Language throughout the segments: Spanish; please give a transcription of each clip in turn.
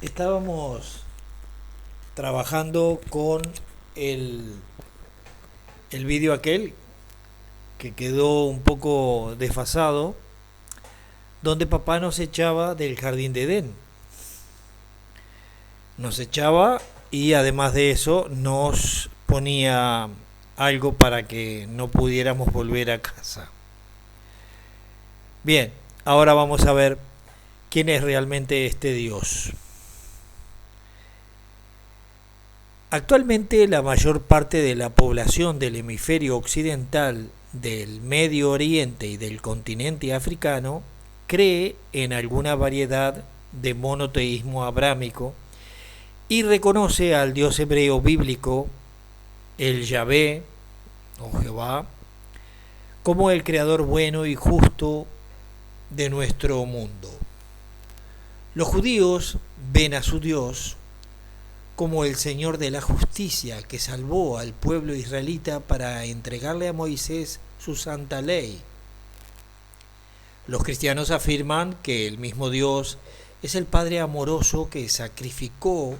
Estábamos trabajando con el, el vídeo aquel que quedó un poco desfasado, donde papá nos echaba del jardín de Edén. Nos echaba y además de eso nos ponía algo para que no pudiéramos volver a casa. Bien, ahora vamos a ver quién es realmente este Dios. Actualmente la mayor parte de la población del hemisferio occidental, del Medio Oriente y del continente africano cree en alguna variedad de monoteísmo abrámico y reconoce al Dios hebreo bíblico, el Yahvé o Jehová, como el creador bueno y justo de nuestro mundo. Los judíos ven a su Dios como el Señor de la justicia que salvó al pueblo israelita para entregarle a Moisés su santa ley. Los cristianos afirman que el mismo Dios es el Padre amoroso que sacrificó,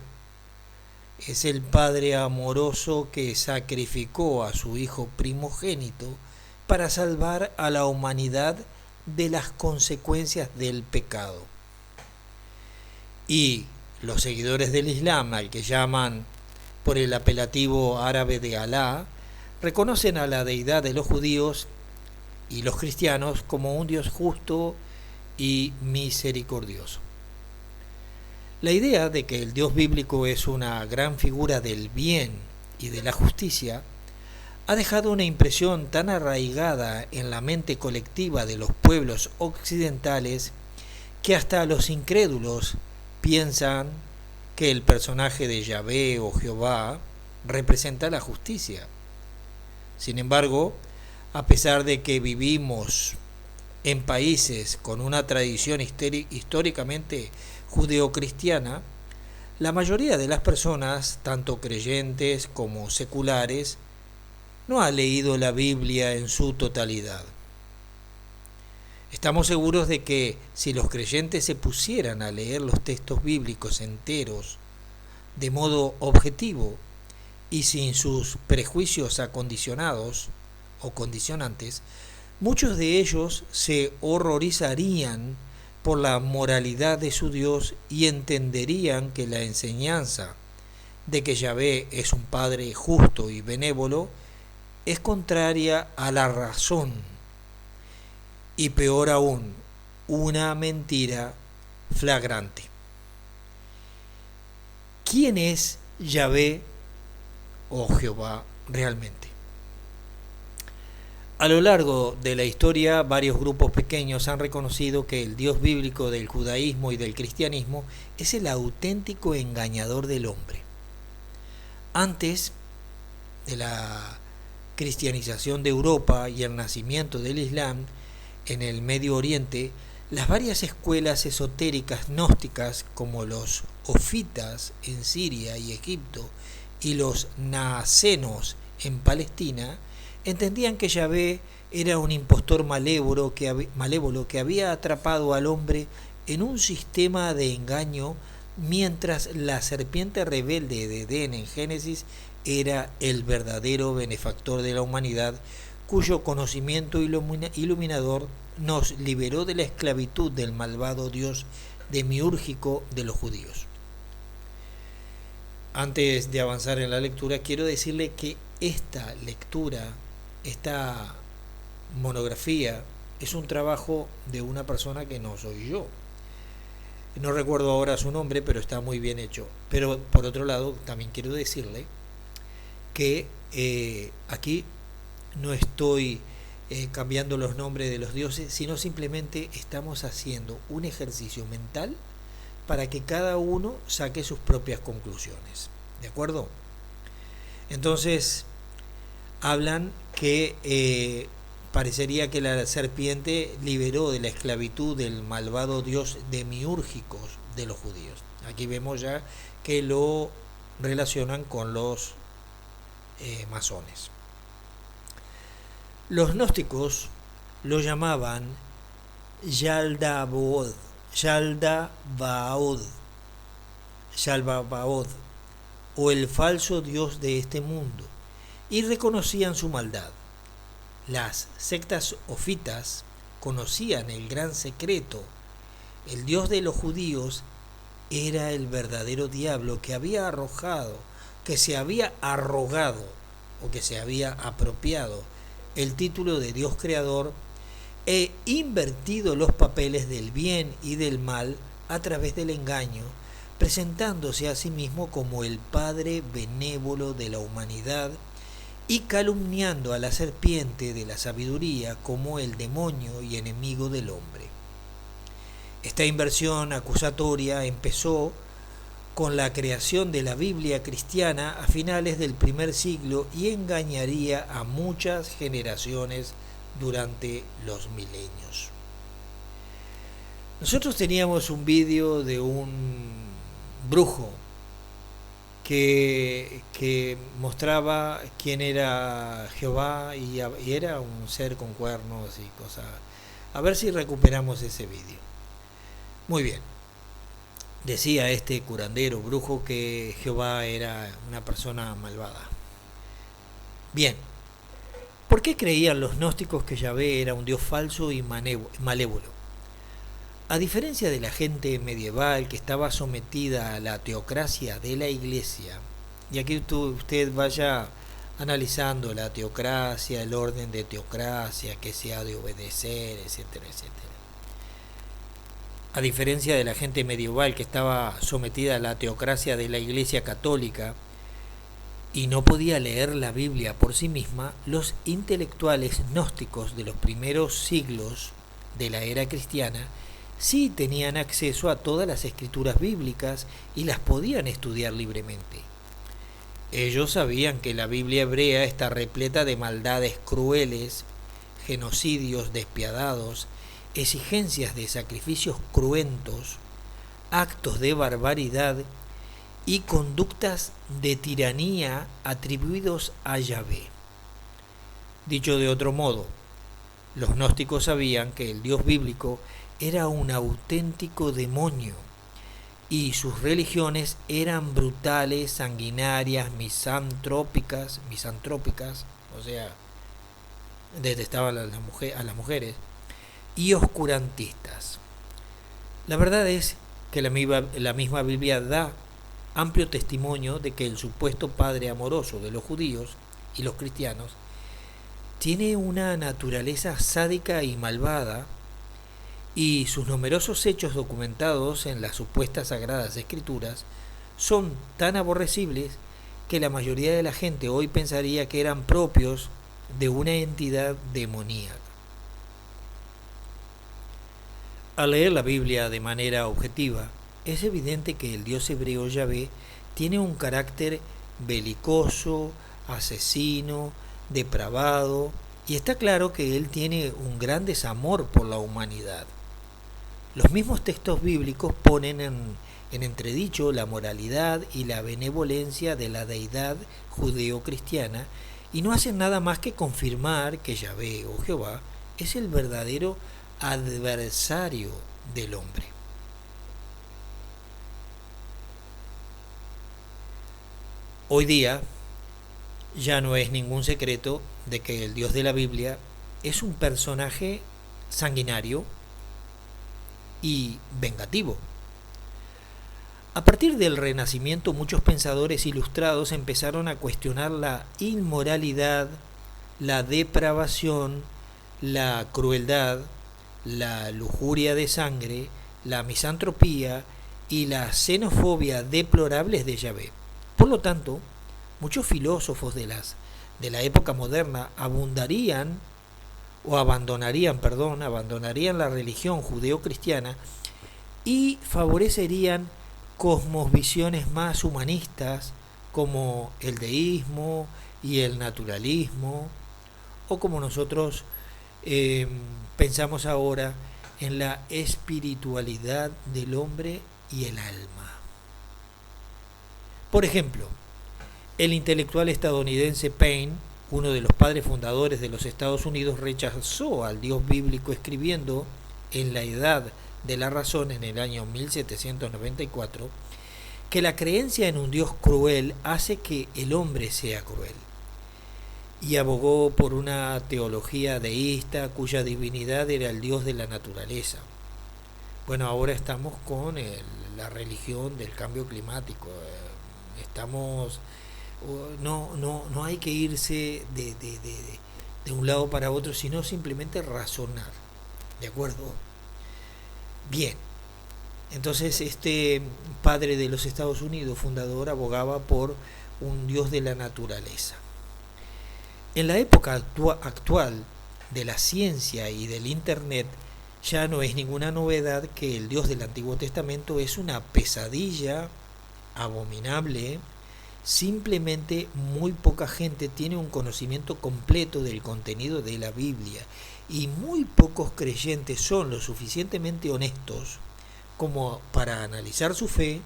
a su Hijo primogénito para salvar a la humanidad de las consecuencias del pecado. Y los seguidores del Islam, al que llaman por el apelativo árabe de Alá, reconocen a la deidad de los judíos y los cristianos como un Dios justo y misericordioso. La idea de que el Dios bíblico es una gran figura del bien y de la justicia ha dejado una impresión tan arraigada en la mente colectiva de los pueblos occidentales que hasta los incrédulos piensan que el personaje de Yahvé o Jehová representa la justicia. Sin embargo, a pesar de que vivimos en países con una tradición históricamente judeocristiana, la mayoría de las personas, tanto creyentes como seculares, no ha leído la Biblia en su totalidad. Estamos seguros de que si los creyentes se pusieran a leer los textos bíblicos enteros de modo objetivo y sin sus prejuicios acondicionados o condicionantes, muchos de ellos se horrorizarían por la moralidad de su Dios y entenderían que la enseñanza de que Yahvé es un Padre justo y benévolo es contraria a la razón y, peor aún, una mentira flagrante. ¿Quién es Yahvé o Jehová realmente? A lo largo de la historia, varios grupos pequeños han reconocido que el Dios bíblico del judaísmo y del cristianismo es el auténtico engañador del hombre. Antes de la cristianización de Europa y el nacimiento del Islam en el Medio Oriente, las varias escuelas esotéricas gnósticas como los ofitas en Siria y Egipto y los naacenos en Palestina entendían que Yahvé era un impostor malévolo que había atrapado al hombre en un sistema de engaño, mientras la serpiente rebelde de Edén en Génesis era el verdadero benefactor de la humanidad, cuyo conocimiento iluminador nos liberó de la esclavitud del malvado Dios demiúrgico de los judíos. Antes de avanzar en la lectura, quiero decirle que esta lectura, esta monografía, es un trabajo de una persona que no soy yo. No recuerdo ahora su nombre, pero está muy bien hecho. Pero por otro lado, también quiero decirle que aquí no estoy cambiando los nombres de los dioses, sino simplemente estamos haciendo un ejercicio mental para que cada uno saque sus propias conclusiones. ¿De acuerdo? Entonces, hablan que parecería que la serpiente liberó de la esclavitud del malvado dios demiúrgico de los judíos. Aquí vemos ya que lo relacionan con los masones. Los gnósticos lo llamaban Yaldabaoth, Yaldabaoth, o el falso dios de este mundo, y reconocían su maldad. Las sectas ofitas conocían el gran secreto. El Dios de los judíos era el verdadero diablo que había arrojado, que se había arrogado o que se había apropiado el título de Dios creador e invertido los papeles del bien y del mal a través del engaño, presentándose a sí mismo como el Padre benévolo de la humanidad y calumniando a la serpiente de la sabiduría como el demonio y enemigo del hombre. Esta inversión acusatoria empezó con la creación de la Biblia cristiana a finales del primer siglo y engañaría a muchas generaciones durante los milenios. Nosotros teníamos un vídeo de un brujo que mostraba quién era Jehová y era un ser con cuernos y cosas. A ver si recuperamos ese vídeo. Muy bien. Decía este curandero brujo que Jehová era una persona malvada. Bien. ¿Por qué creían los gnósticos que Yahvé era un dios falso y malévolo? A diferencia de la gente medieval que estaba sometida a la teocracia de la Iglesia, y aquí usted vaya analizando la teocracia, el orden de teocracia, que se ha de obedecer, etcétera, etcétera. A diferencia de la gente medieval que estaba sometida a la teocracia de la Iglesia católica y no podía leer la Biblia por sí misma, los intelectuales gnósticos de los primeros siglos de la era cristiana sí tenían acceso a todas las escrituras bíblicas y las podían estudiar libremente. Ellos sabían que la Biblia hebrea está repleta de maldades crueles, genocidios despiadados, exigencias de sacrificios cruentos, actos de barbaridad y conductas de tiranía atribuidos a Yahvé. Dicho de otro modo, los gnósticos sabían que el Dios bíblico era un auténtico demonio y sus religiones eran brutales, sanguinarias, misantrópicas, o sea, detestaban a las mujeres, y oscurantistas. La verdad es que la misma Biblia da amplio testimonio de que el supuesto padre amoroso de los judíos y los cristianos tiene una naturaleza sádica y malvada, y sus numerosos hechos documentados en las supuestas sagradas escrituras son tan aborrecibles que la mayoría de la gente hoy pensaría que eran propios de una entidad demoníaca. Al leer la Biblia de manera objetiva, es evidente que el Dios hebreo Yahvé tiene un carácter belicoso, asesino, depravado, y está claro que él tiene un gran desamor por la humanidad. Los mismos textos bíblicos ponen en entredicho la moralidad y la benevolencia de la deidad judeo-cristiana y no hacen nada más que confirmar que Yahvé o Jehová es el verdadero adversario del hombre. Hoy día ya no es ningún secreto de que el Dios de la Biblia es un personaje sanguinario y vengativo. A partir del Renacimiento, muchos pensadores ilustrados empezaron a cuestionar la inmoralidad, la depravación, la crueldad, la lujuria de sangre, la misantropía y la xenofobia deplorables de Yahvé. Por lo tanto, muchos filósofos de la época moderna abandonarían la religión judeo-cristiana y favorecerían cosmovisiones más humanistas como el deísmo y el naturalismo, o como nosotros pensamos ahora en la espiritualidad del hombre y el alma. Por ejemplo, el intelectual estadounidense Paine, uno de los padres fundadores de los Estados Unidos, rechazó al Dios bíblico escribiendo en La Edad de la Razón en el año 1794 que la creencia en un Dios cruel hace que el hombre sea cruel, y abogó por una teología deísta cuya divinidad era el Dios de la naturaleza. Bueno, ahora estamos con la religión del cambio climático. Estamos, no hay que irse de un lado para otro, sino simplemente razonar. ¿De acuerdo? Bien. Entonces este padre de los Estados Unidos, fundador, abogaba por un Dios de la naturaleza. En la época actual de la ciencia y del Internet, ya no es ninguna novedad que el Dios del Antiguo Testamento es una pesadilla abominable. Simplemente muy poca gente tiene un conocimiento completo del contenido de la Biblia, y muy pocos creyentes son lo suficientemente honestos como para analizar su fe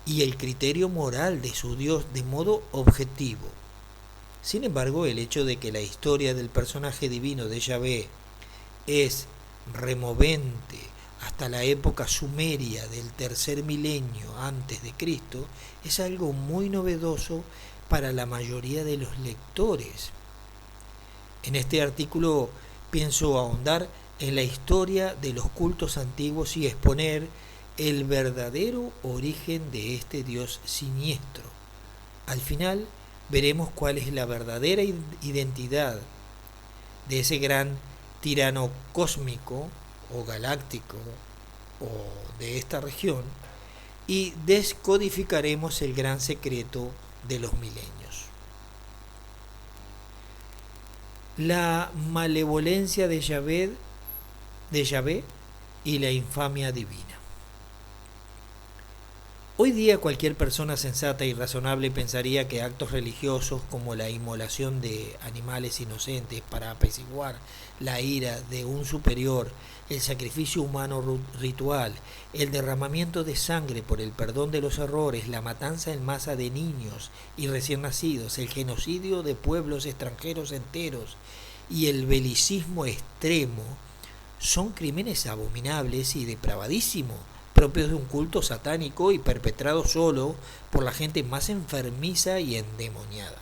y el criterio moral de su Dios de modo objetivo. Sin embargo, el hecho de que la historia del personaje divino de Yahvé es removente hasta la época sumeria del tercer milenio antes de Cristo es algo muy novedoso para la mayoría de los lectores. En este artículo pienso ahondar en la historia de los cultos antiguos y exponer el verdadero origen de este Dios siniestro. Al final veremos cuál es la verdadera identidad de ese gran tirano cósmico o galáctico o de esta región, y descodificaremos el gran secreto de los milenios. La malevolencia de Yahvé y la infamia divina. Hoy día cualquier persona sensata y razonable pensaría que actos religiosos como la inmolación de animales inocentes para apaciguar la ira de un superior, el sacrificio humano ritual, el derramamiento de sangre por el perdón de los errores, la matanza en masa de niños y recién nacidos, el genocidio de pueblos extranjeros enteros y el belicismo extremo son crímenes abominables y depravadísimos, propios de un culto satánico y perpetrado solo por la gente más enfermiza y endemoniada.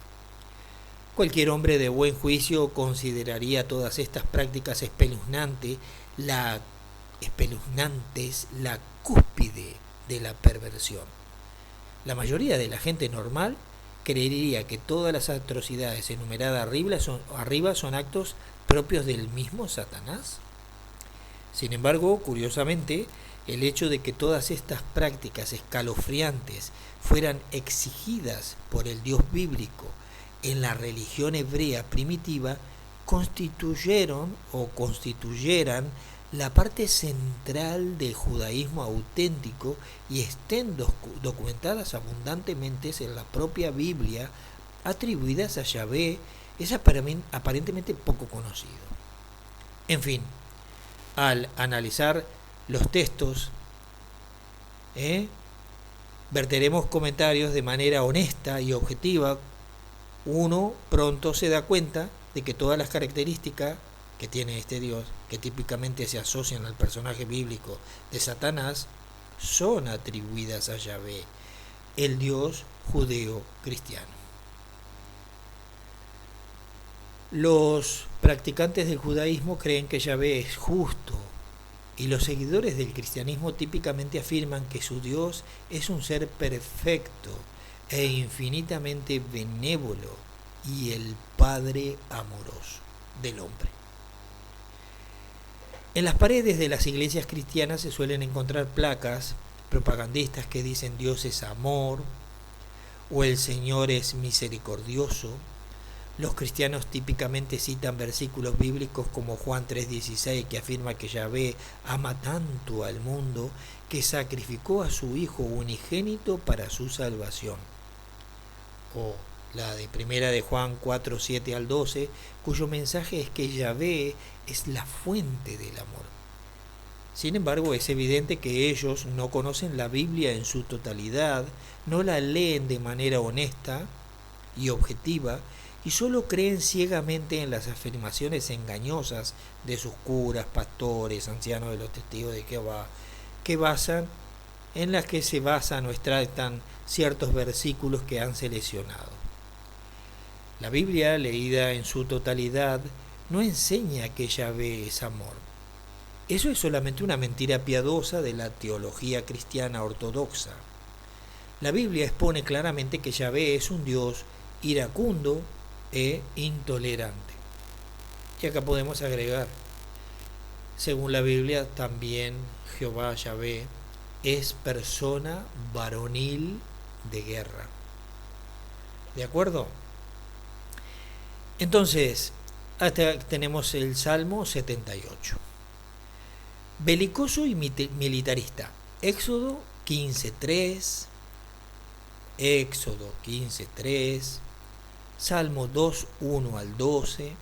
Cualquier hombre de buen juicio consideraría todas estas prácticas espeluznantes la cúspide de la perversión. La mayoría de la gente normal creería que todas las atrocidades enumeradas arriba son actos propios del mismo Satanás. Sin embargo, curiosamente, el hecho de que todas estas prácticas escalofriantes fueran exigidas por el Dios bíblico en la religión hebrea primitiva constituyeran la parte central del judaísmo auténtico y estén documentadas abundantemente en la propia Biblia, atribuidas a Yahvé, es aparentemente poco conocido. En fin, al analizar los textos, verteremos comentarios de manera honesta y objetiva. Uno pronto se da cuenta de que todas las características que tiene este Dios, que típicamente se asocian al personaje bíblico de Satanás, son atribuidas a Yahvé, el Dios judeo-cristiano. Los practicantes del judaísmo creen que Yahvé es justo, y los seguidores del cristianismo típicamente afirman que su Dios es un ser perfecto e infinitamente benévolo y el Padre amoroso del hombre. En las paredes de las iglesias cristianas se suelen encontrar placas propagandistas que dicen Dios es amor o el Señor es misericordioso. Los cristianos típicamente citan versículos bíblicos como Juan 3:16, que afirma que Yahvé ama tanto al mundo que sacrificó a su Hijo unigénito para su salvación. O la de primera de Juan 4:7 al 12, cuyo mensaje es que Yahvé es la fuente del amor. Sin embargo, es evidente que ellos no conocen la Biblia en su totalidad, no la leen de manera honesta y objetiva, y solo creen ciegamente en las afirmaciones engañosas de sus curas, pastores, ancianos de los testigos de Jehová, que basan en las que se basan o extractan ciertos versículos que han seleccionado. La Biblia, leída en su totalidad, no enseña que Yahvé es amor. Eso es solamente una mentira piadosa de la teología cristiana ortodoxa. La Biblia expone claramente que Yahvé es un Dios iracundo e intolerante. Y acá podemos agregar, según la Biblia, también Jehová Yahvé es persona varonil de guerra. ¿De acuerdo? Entonces, hasta tenemos el Salmo 78. Belicoso y militarista. Éxodo 15:3. Éxodo 15:3. Salmo 2:1 al 12.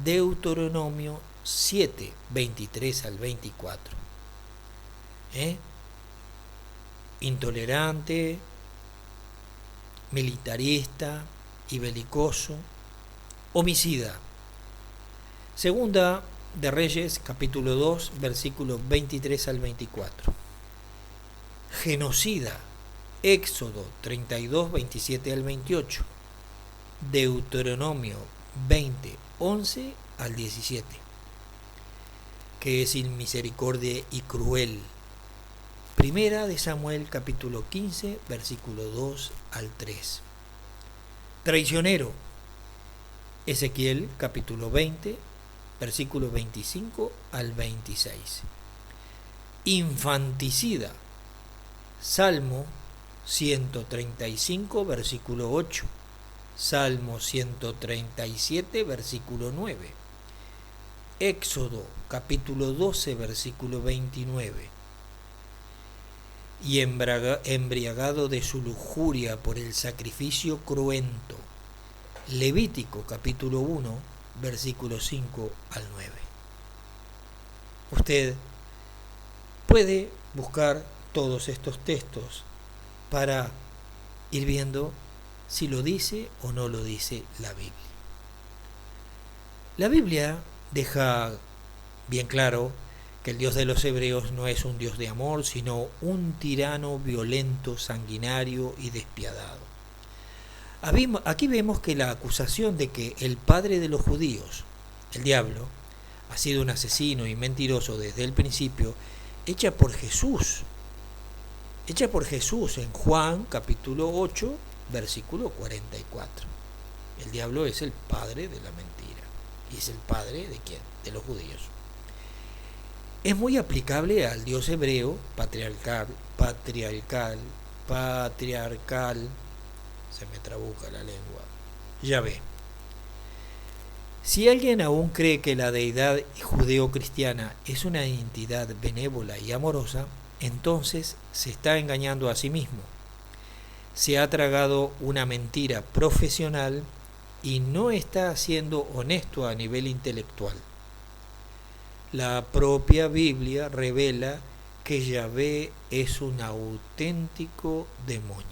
Deuteronomio 7:23 al 24. Intolerante, militarista y belicoso, homicida. Segunda de Reyes, capítulo 2, versículos 23 al 24. Genocida. Éxodo 32, 27 al 28. Deuteronomio 20, 11 al 17. Que es sin misericordia y cruel. Primera de Samuel, capítulo 15, versículo 2 al 3. Traicionero. Ezequiel, capítulo 20, versículo 25 al 26. Infanticida. Salmo 135, versículo 8. Salmo 137, versículo 9. Éxodo, capítulo 12, versículo 29. Y embriagado de su lujuria por el sacrificio cruento. Levítico, capítulo 1, versículo 5 al 9. Usted puede buscar todos estos textos para ir viendo si lo dice o no lo dice la Biblia. La Biblia deja bien claro que el Dios de los hebreos no es un Dios de amor, sino un tirano violento, sanguinario y despiadado. Aquí vemos que la acusación de que el padre de los judíos, el diablo, ha sido un asesino y mentiroso desde el principio, hecha por Jesús en Juan capítulo 8, versículo 44. El diablo es el padre de la mentira. ¿Y es el padre de quién? De los judíos. Es muy aplicable al Dios hebreo, patriarcal, se me trabuca la lengua, Yahvé. Si alguien aún cree que la deidad judeo-cristiana es una entidad benévola y amorosa, entonces se está engañando a sí mismo. Se ha tragado una mentira profesional y no está siendo honesto a nivel intelectual. La propia Biblia revela que Yahvé es un auténtico demonio.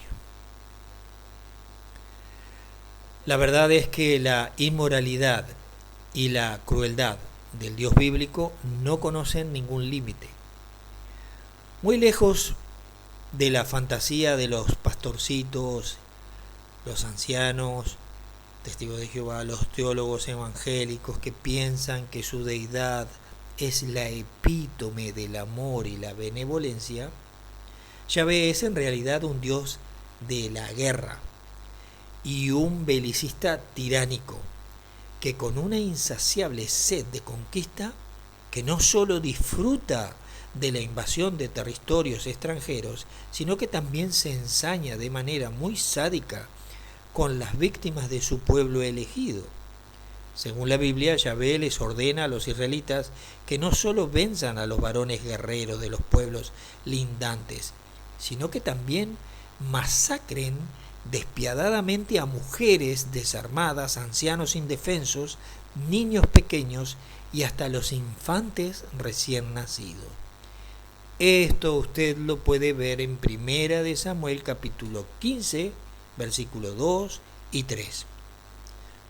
La verdad es que la inmoralidad y la crueldad del Dios bíblico no conocen ningún límite. Muy lejos de la fantasía de los pastorcitos, los ancianos, testigos de Jehová, los teólogos evangélicos que piensan que su deidad es la epítome del amor y la benevolencia, Yahvé es en realidad un Dios de la guerra y un belicista tiránico que con una insaciable sed de conquista, que no solo disfruta de la invasión de territorios extranjeros, sino que también se ensaña de manera muy sádica con las víctimas de su pueblo elegido. Según la Biblia, Yahvé les ordena a los israelitas que no solo venzan a los varones guerreros de los pueblos lindantes, sino que también masacren despiadadamente a mujeres desarmadas, ancianos indefensos, niños pequeños y hasta los infantes recién nacidos. Esto usted lo puede ver en Primera de Samuel capítulo 15, versículos 2 y 3.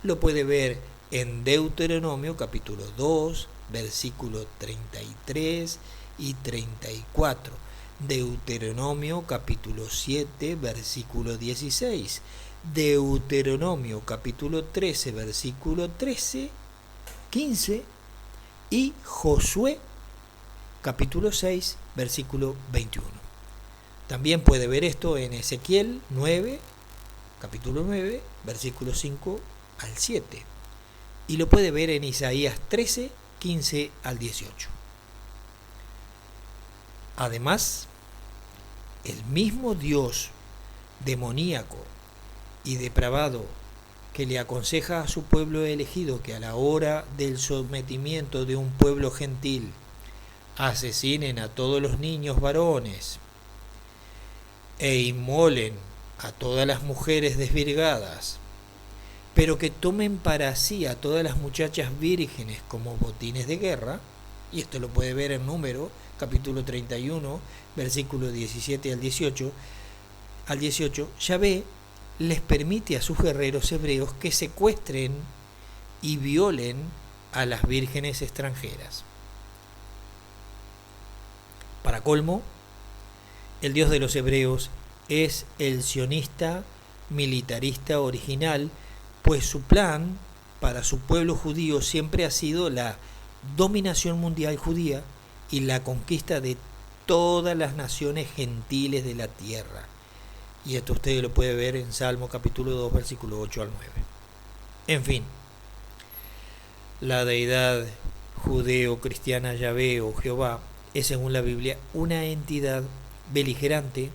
Lo puede ver en Deuteronomio capítulo 2, versículos 33 y 34. Deuteronomio capítulo 7, versículo 16. Deuteronomio capítulo 13, versículo 13, 15. Y Josué capítulo 6, versículo 21. También puede ver esto en Ezequiel 9, capítulo 9, versículo 5 al 7. Y lo puede ver en Isaías 13, 15 al 18. Además, el mismo Dios demoníaco y depravado que le aconseja a su pueblo elegido que a la hora del sometimiento de un pueblo gentil asesinen a todos los niños varones e inmolen a todas las mujeres desvirgadas, pero que tomen para sí a todas las muchachas vírgenes como botines de guerra, y esto lo puede ver en Número, capítulo 31, versículo 17 al 18, Yahvé les permite a sus guerreros hebreos que secuestren y violen a las vírgenes extranjeras. Para colmo, el Dios de los hebreos es el sionista militarista original, pues su plan para su pueblo judío siempre ha sido la dominación mundial judía y la conquista de todas las naciones gentiles de la tierra. Y esto usted lo puede ver en Salmo capítulo 2, versículo 8 al 9. En fin, la deidad judeo-cristiana Yahvé o Jehová es, según la Biblia, una entidad beligerante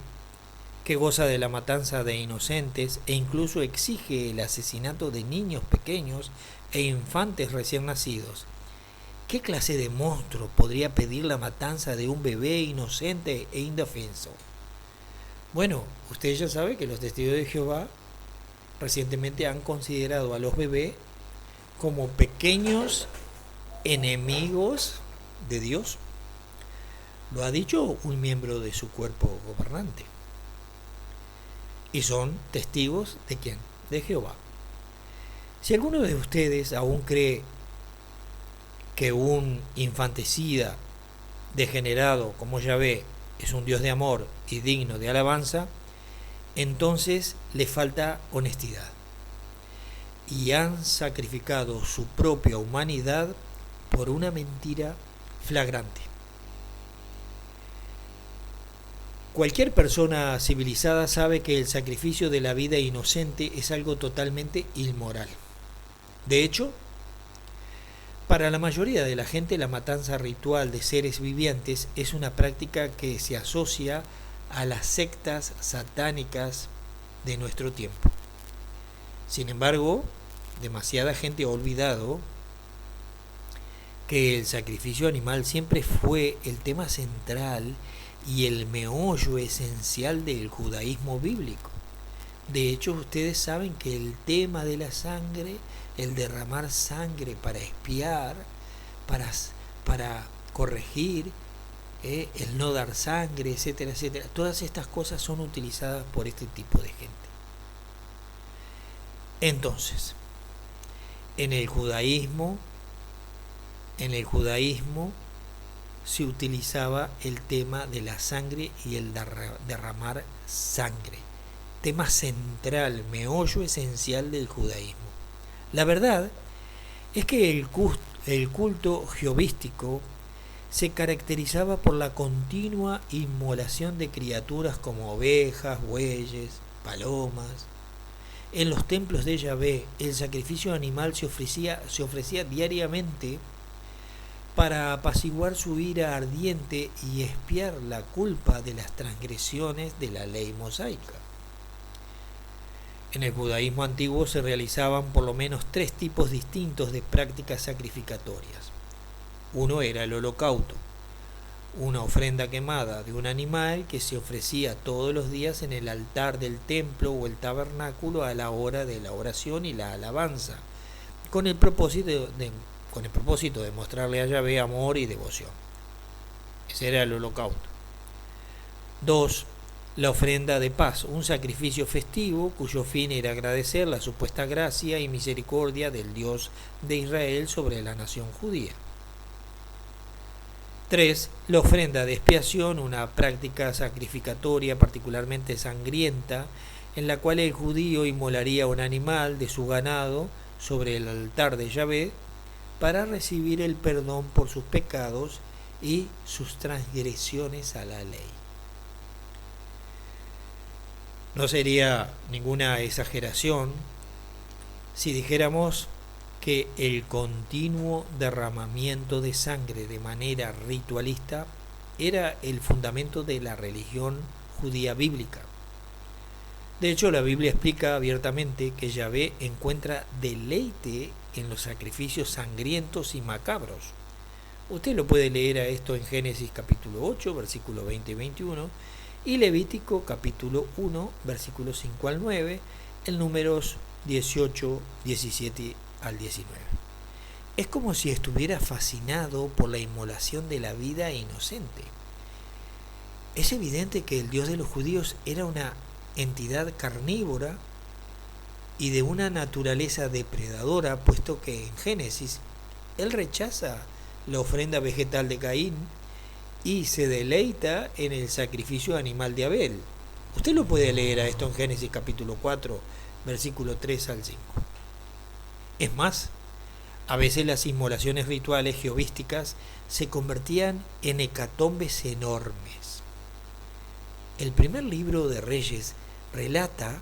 que goza de la matanza de inocentes e incluso exige el asesinato de niños pequeños e infantes recién nacidos. ¿Qué clase de monstruo podría pedir la matanza de un bebé inocente e indefenso? Bueno, usted ya sabe que los testigos de Jehová recientemente han considerado a los bebés como pequeños enemigos de Dios. Lo ha dicho un miembro de su cuerpo gobernante. Y son testigos de ¿quién? De Jehová. Si alguno de ustedes aún cree que un infanticida degenerado como Yahvé es un Dios de amor y digno de alabanza, entonces le falta honestidad. Y han sacrificado su propia humanidad por una mentira flagrante. Cualquier persona civilizada sabe que el sacrificio de la vida inocente es algo totalmente inmoral. De hecho, para la mayoría de la gente, la matanza ritual de seres vivientes es una práctica que se asocia a las sectas satánicas de nuestro tiempo. Sin embargo, demasiada gente ha olvidado que el sacrificio animal siempre fue el tema central y el meollo esencial del judaísmo bíblico. De hecho, ustedes saben que el tema de la sangre, el derramar sangre para expiar, para corregir, el no dar sangre, etcétera, etcétera, todas estas cosas son utilizadas por este tipo de gente. Entonces, en el judaísmo se utilizaba el tema de la sangre y el derramar sangre, tema central, meollo esencial del judaísmo. La verdad es que el culto jehovístico se caracterizaba por la continua inmolación de criaturas como ovejas, bueyes, palomas. En los templos de Yahvé, el sacrificio animal se ofrecía diariamente para apaciguar su ira ardiente y expiar la culpa de las transgresiones de la ley mosaica. En el judaísmo antiguo se realizaban por lo menos 3 tipos distintos de prácticas sacrificatorias. Uno era el holocausto, una ofrenda quemada de un animal que se ofrecía todos los días en el altar del templo o el tabernáculo a la hora de la oración y la alabanza, con el propósito de mostrarle a Yahvé amor y devoción. Ese era el holocausto. 2. La ofrenda de paz, un sacrificio festivo cuyo fin era agradecer la supuesta gracia y misericordia del Dios de Israel sobre la nación judía. 3. La ofrenda de expiación, una práctica sacrificatoria particularmente sangrienta, en la cual el judío inmolaría un animal de su ganado sobre el altar de Yahvé para recibir el perdón por sus pecados y sus transgresiones a la ley. No sería ninguna exageración si dijéramos que el continuo derramamiento de sangre de manera ritualista era el fundamento de la religión judía bíblica. De hecho, la Biblia explica abiertamente que Yahvé encuentra deleite en los sacrificios sangrientos y macabros. Usted lo puede leer a esto en Génesis capítulo 8, versículos 20 y 21, y Levítico capítulo 1, versículos 5 al 9, en Números 18, 17 al 19. Es como si estuviera fascinado por la inmolación de la vida inocente. Es evidente que el Dios de los judíos era una entidad carnívora y de una naturaleza depredadora, puesto que en Génesis él rechaza la ofrenda vegetal de Caín y se deleita en el sacrificio animal de Abel. Usted lo puede leer a esto en Génesis capítulo 4, versículo 3 al 5. Es más, a veces las inmolaciones rituales jehovísticas se convertían en hecatombes enormes. El primer libro de Reyes relata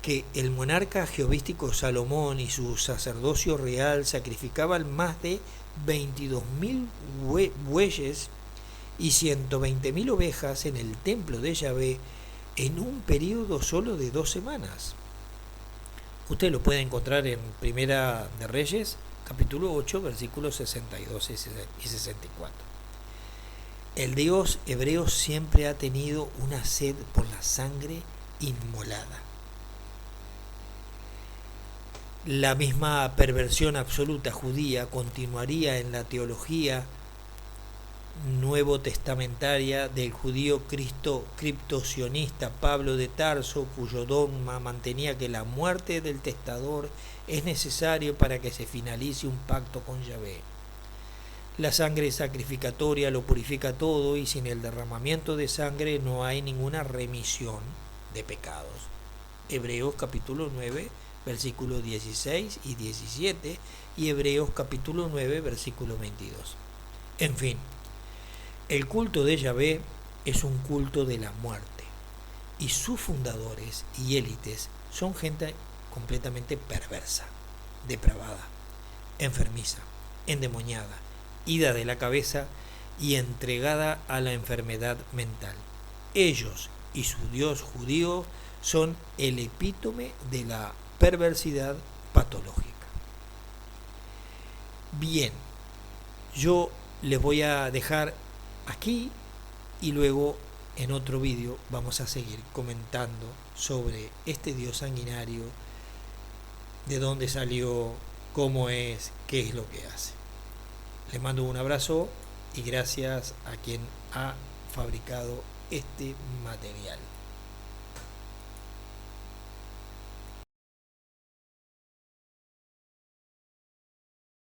que el monarca jehovístico Salomón y su sacerdocio real sacrificaban más de 22.000 bueyes y 120.000 ovejas en el templo de Yahvé en un periodo solo de 2 semanas. Usted lo puede encontrar en Primera de Reyes, capítulo 8, versículos 62 y 64. El Dios hebreo siempre ha tenido una sed por la sangre inmolada. La misma perversión absoluta judía continuaría en la teología nuevo testamentaria del judío criptosionista Pablo de Tarso, cuyo dogma mantenía que la muerte del testador es necesario para que se finalice un pacto con Yahvé. La sangre sacrificatoria lo purifica todo y sin el derramamiento de sangre no hay ninguna remisión de pecados. Hebreos capítulo 9, versículos 16 y 17 y Hebreos capítulo 9, versículo 22. En fin, el culto de Yahvé es un culto de la muerte y sus fundadores y élites son gente completamente perversa, depravada, enfermiza, endemoniada, ida de la cabeza y entregada a la enfermedad mental. Ellos y su Dios judío son el epítome de la perversidad patológica. Bien, yo les voy a dejar aquí y luego en otro vídeo vamos a seguir comentando sobre este Dios sanguinario, de dónde salió, cómo es, qué es lo que hace. Les mando un abrazo y gracias a quien ha fabricado este material.